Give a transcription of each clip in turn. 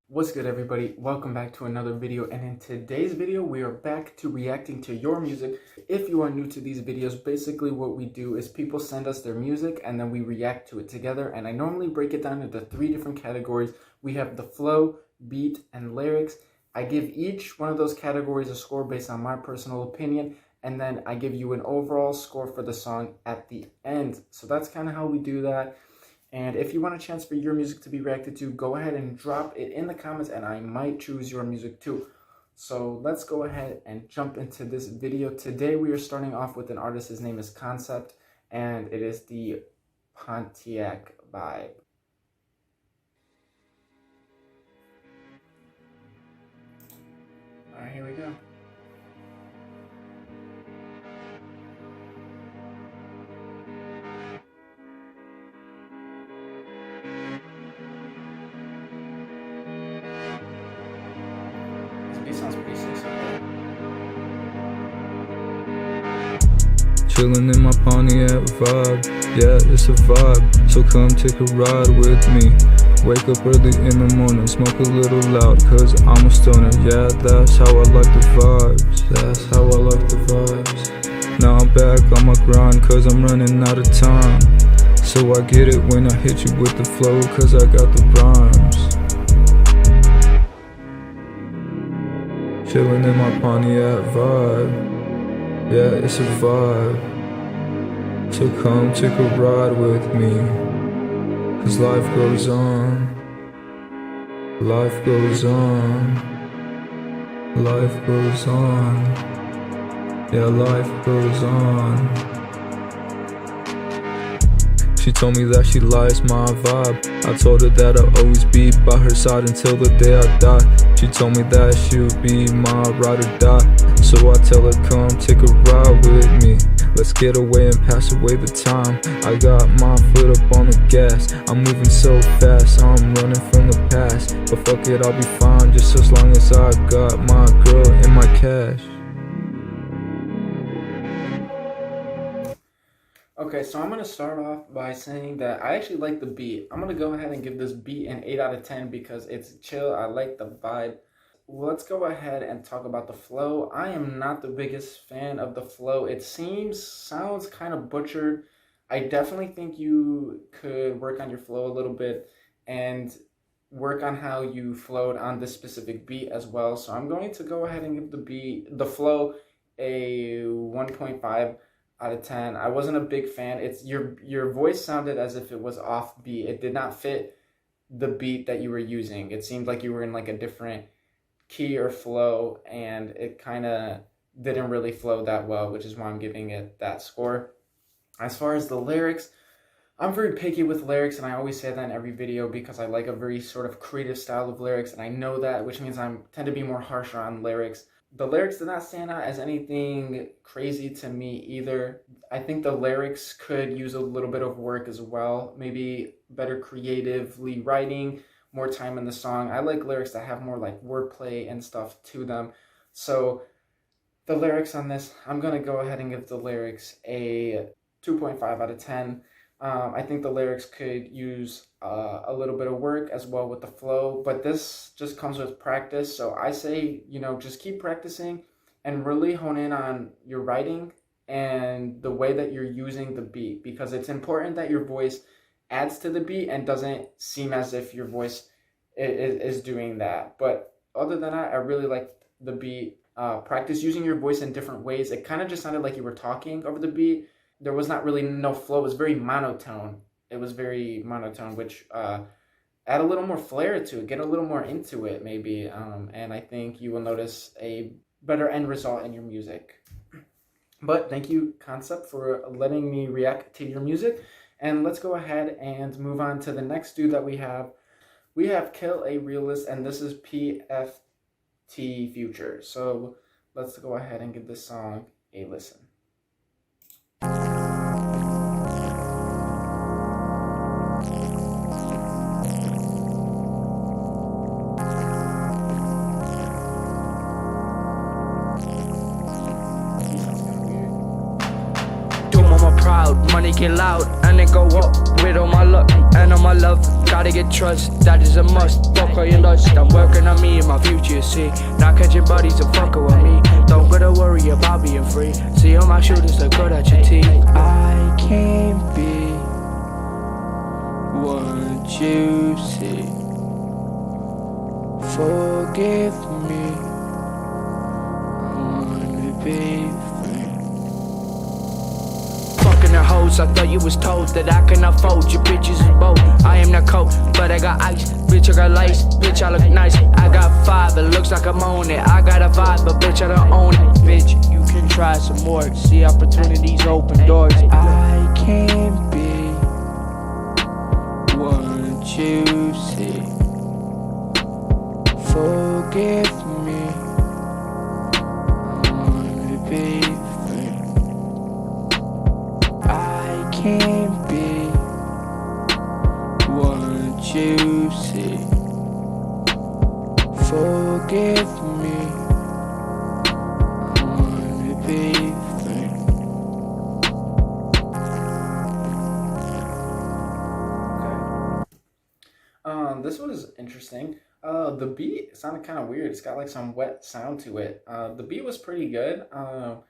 What's good, everybody? Welcome back to another video, and in today's video we are back to reacting to your music. If you are new to these videos, basically what we do is people send us their music and then we react to it together, and I normally break it down into 3 different categories. We have the flow, beat, and lyrics. I give each one of those categories a score based on my personal opinion, and then I give you an overall score for the song at the end. So that's kind of how we do that. And if you want a chance for your music to be reacted to, go ahead and drop it in the comments and I might choose your music too. So let's go ahead and jump into this video. Today we are starting off with an artist. His name is Concept and it is the Pontiac Vibe. All right, here we go. It sounds pretty sick so far. Chillin' in my Pontiac vibe, yeah, it's a vibe. So come take a ride with me. Wake up early in the morning, smoke a little loud, cause I'm a stoner. Yeah, that's how I like the vibes. That's how I like the vibes. Now I'm back on my grind, cause I'm running out of time. So I get it when I hit you with the flow, cause I got the rhymes. Chillin' in my Pontiac vibe, yeah, it's a vibe. So come take a ride with me, cause life goes on. Life goes on. Life goes on. Yeah, life goes on. She told me that she likes my vibe. I told her that I'll always be by her side until the day I die. She told me that she'll be my ride or die. So I tell her, come take a ride with me. Let's get away and pass away the time. I got my foot up on the gas. I'm moving so fast, I'm running from the past. But fuck it, I'll be fine just as long as I got my girl and my cash. Okay, so I'm going to start off by saying that I actually like the beat. I'm going to go ahead and give this beat an 8 out of 10 because it's chill. I like the vibe. Let's go ahead and talk about the flow. I am not the biggest fan of the flow. It sounds kind of butchered. I definitely think you could work on your flow a little bit and work on how you flowed on this specific beat as well. So I'm going to go ahead and give the flow a 1.5 out of 10. I wasn't a big fan. It's your voice sounded as if it was off beat. It did not fit the beat that you were using. It seemed like you were in like a different key or flow, and it kind of didn't really flow that well, which is why I'm giving it that score. As far as the lyrics, I'm very picky with lyrics, and I always say that in every video because I like a very sort of creative style of lyrics, and I know that, which means I tend to be more harsher on lyrics. The lyrics did not stand out as anything crazy to me either. I think the lyrics could use a little bit of work as well. Maybe better creatively writing, more time in the song. I like lyrics that have more like wordplay and stuff to them. So the lyrics on this, I'm going to go ahead and give the lyrics a 2.5 out of 10. I think the lyrics could use a little bit of work as well with the flow, but this just comes with practice. So I say, just keep practicing and really hone in on your writing and the way that you're using the beat, because it's important that your voice adds to the beat and doesn't seem as if your voice is doing that. But other than that, I really like the beat. Practice using your voice in different ways. It kind of just sounded like you were talking over the beat. There was not really no flow. It was very monotone. Which add a little more flair to it, get a little more into it maybe, and I think you will notice a better end result in your music. But thank you, Concept, for letting me react to your music, and let's go ahead and move on to the next dude that we have. We have Killarealist, and this is PFT Future. So let's go ahead and give this song a listen. crowd. Money get loud and it go up with all my luck and all my love. Gotta get trust, that is a must. Fuck all your lust, I'm working on me and my future, you see. Not catching bodies to fucking with me. Don't gotta worry about being free. See all my shooters look good at your teeth. I can't be what you see. Forgive me, I wanna be free. Fucking the hoes, I thought you was told that I can afford your bitches is bold. I am not cold, but I got ice. Bitch, I got lace, bitch, I look nice. I got 5, it looks like I'm on it. I got a vibe, but bitch, I don't own it. Bitch, you can try some more. See opportunities open doors. I can't be what you see. Forgive me, I wanna be free. I can't be what you see. Forgive me, I wanna be free. This was interesting. The beat sounded kind of weird. It's got like some wet sound to it. The beat was pretty good. I'm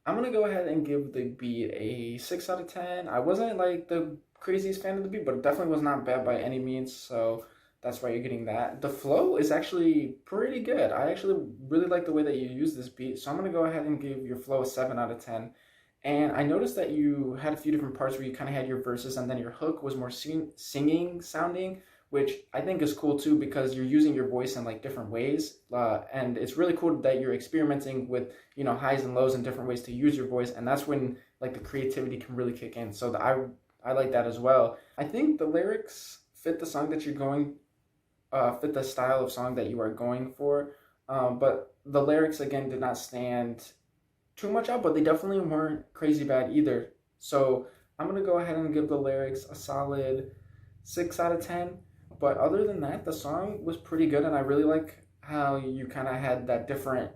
gonna go ahead and give the beat a 6 out of 10. I wasn't like the craziest fan of the beat, but it definitely was not bad by any means. So that's why you're getting that. The flow is actually pretty good. I actually really like the way that you use this beat. So I'm gonna go ahead and give your flow a 7 out of 10. And I noticed that you had a few different parts where you kind of had your verses and then your hook was more singing sounding, which I think is cool too because you're using your voice in like different ways. And it's really cool that you're experimenting with, you know, highs and lows and different ways to use your voice. And that's when like the creativity can really kick in. So I like that as well. I think the lyrics fit the song that you're going, fit the style of song that you are going for. But the lyrics again did not stand too much out, but they definitely weren't crazy bad either. So I'm going to go ahead and give the lyrics a solid 6 out of 10. But other than that, the song was pretty good, and I really like how you kind of had that different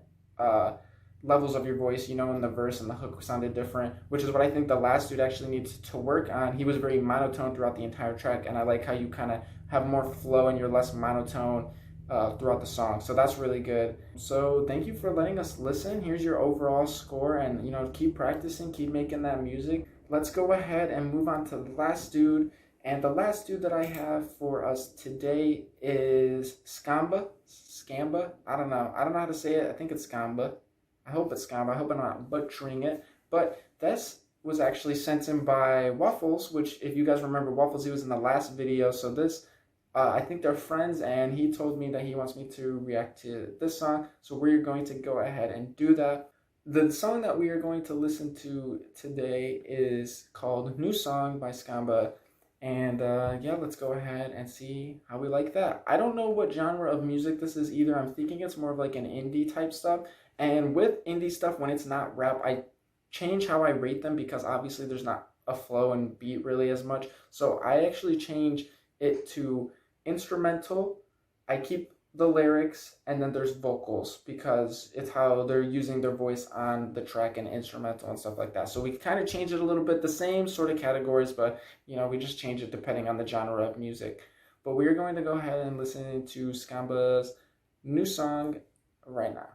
levels of your voice, you know, in the verse and the hook sounded different, which is what I think the last dude actually needs to work on. He was very monotone throughout the entire track, and I like how you kind of have more flow and you're less monotone throughout the song. So that's really good. So thank you for letting us listen. Here's your overall score, and, you know, keep practicing, keep making that music. Let's go ahead and move on to the last dude. And the last dude that I have for us today is Skamba. I don't know how to say it. I think it's Skamba. I hope it's Skamba. I hope I'm not butchering it. But this was actually sent in by Waffles, which if you guys remember Waffles, he was in the last video. So this, I think they're friends, and he told me that he wants me to react to this song. So we're going to go ahead and do that. The song that we are going to listen to today is called New Song by Skamba. And yeah, let's go ahead and see how we like that. I don't know what genre of music this is either. I'm thinking it's more of like an indie type stuff. And with indie stuff, when it's not rap, I change how I rate them because obviously there's not a flow and beat really as much. So I actually change it to instrumental. I keep the lyrics, and then there's vocals because it's how they're using their voice on the track and instrumental and stuff like that. So we kind of change it a little bit, the same sort of categories, but, you know, we just change it depending on the genre of music. But we're going to go ahead and listen to Skamba's new song right now.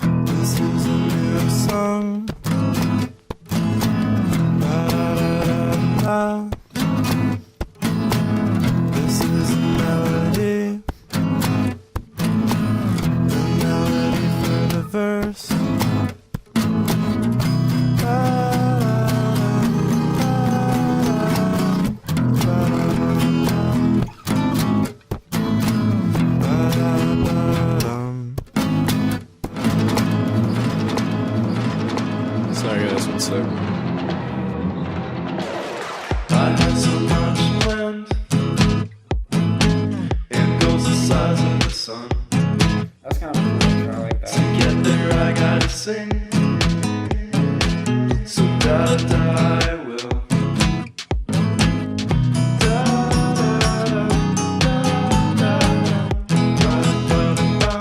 This is a new song. This is a melody. The melody for the verse. Sorry guys, one sec. I had so much planned. It goes the size of the sun. That's kind of cool. I like that. To get there, I gotta sing. So da da I will. Da da da da da da da da.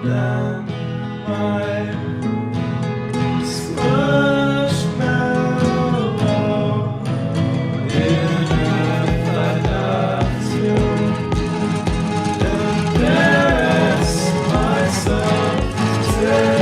than my squishmallow. If I have to embarrass myself today.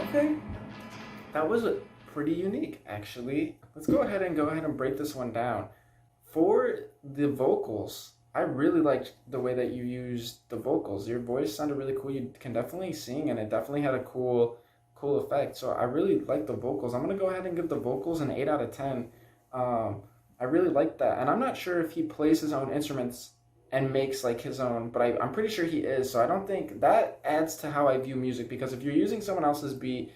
Okay, that was pretty unique, actually. Let's go ahead and break this one down. For the vocals, I really liked the way that you used the vocals. Your voice sounded really cool. You can definitely sing, and it definitely had a cool effect. So I really like the vocals. I'm gonna go ahead and give the vocals an 8 out of 10. I really like that, and I'm not sure if he plays his own instruments and makes like his own, but I'm pretty sure he is. So I don't think that adds to how I view music, because if you're using someone else's beat,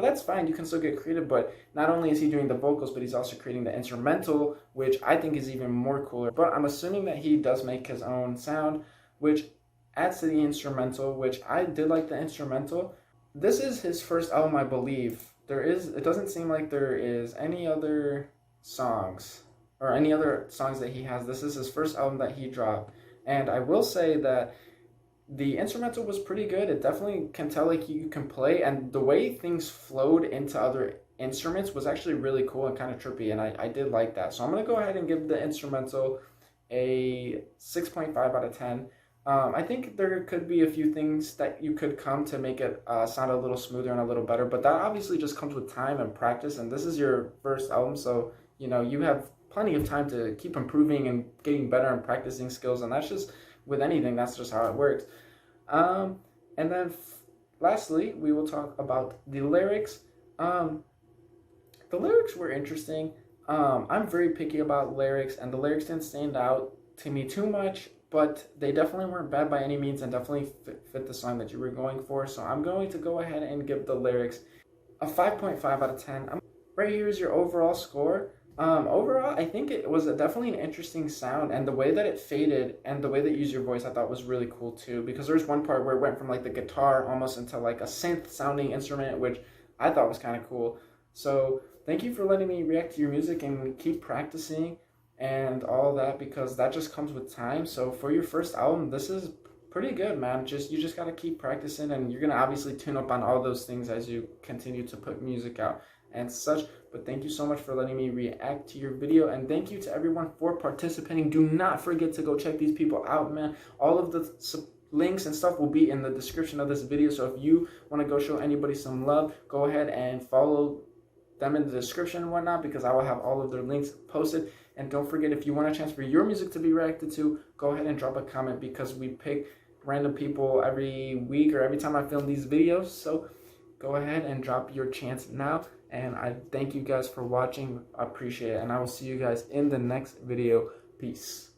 that's fine. You can still get creative, but not only is he doing the vocals, but he's also creating the instrumental, which I think is even more cooler. But I'm assuming that he does make his own sound, which adds to the instrumental, which I did like the instrumental. This is his first album, I believe. It doesn't seem like there is any other songs that he has. This is his first album that he dropped. And I will say that the instrumental was pretty good. It definitely can tell like you can play, and the way things flowed into other instruments was actually really cool and kind of trippy, and I did like that. So I'm going to go ahead and give the instrumental a 6.5 out of 10. I think there could be a few things that you could come to make it sound a little smoother and a little better, but that obviously just comes with time and practice, and this is your first album, so you have plenty of time to keep improving and getting better and practicing skills, and that's just with anything, that's just how it works. And then lastly, we will talk about the lyrics. The lyrics were interesting. I'm very picky about lyrics, and the lyrics didn't stand out to me too much, but they definitely weren't bad by any means and definitely fit the song that you were going for. So I'm going to go ahead and give the lyrics a 5.5 out of 10. Right here is your overall score. Overall, I think it was definitely an interesting sound, and the way that it faded and the way that you use your voice I thought was really cool too, because there's one part where it went from like the guitar almost into like a synth sounding instrument, which I thought was kind of cool. So thank you for letting me react to your music and keep practicing and all that, because that just comes with time. So for your first album, this is pretty good, man. You just got to keep practicing, and you're going to obviously tune up on all those things as you continue to put music out and such. But thank you so much for letting me react to your video, and thank you to everyone for participating. Do not forget to go check these people out, man. All of the links and stuff will be in the description of this video, so if you want to go show anybody some love, go ahead and follow them in the description and whatnot, because I will have all of their links posted. And don't forget, if you want a chance for your music to be reacted to, go ahead and drop a comment, because we pick random people every week or every time I film these videos. So go ahead and drop your chance now. And I thank you guys for watching. I appreciate it. And I will see you guys in the next video. Peace.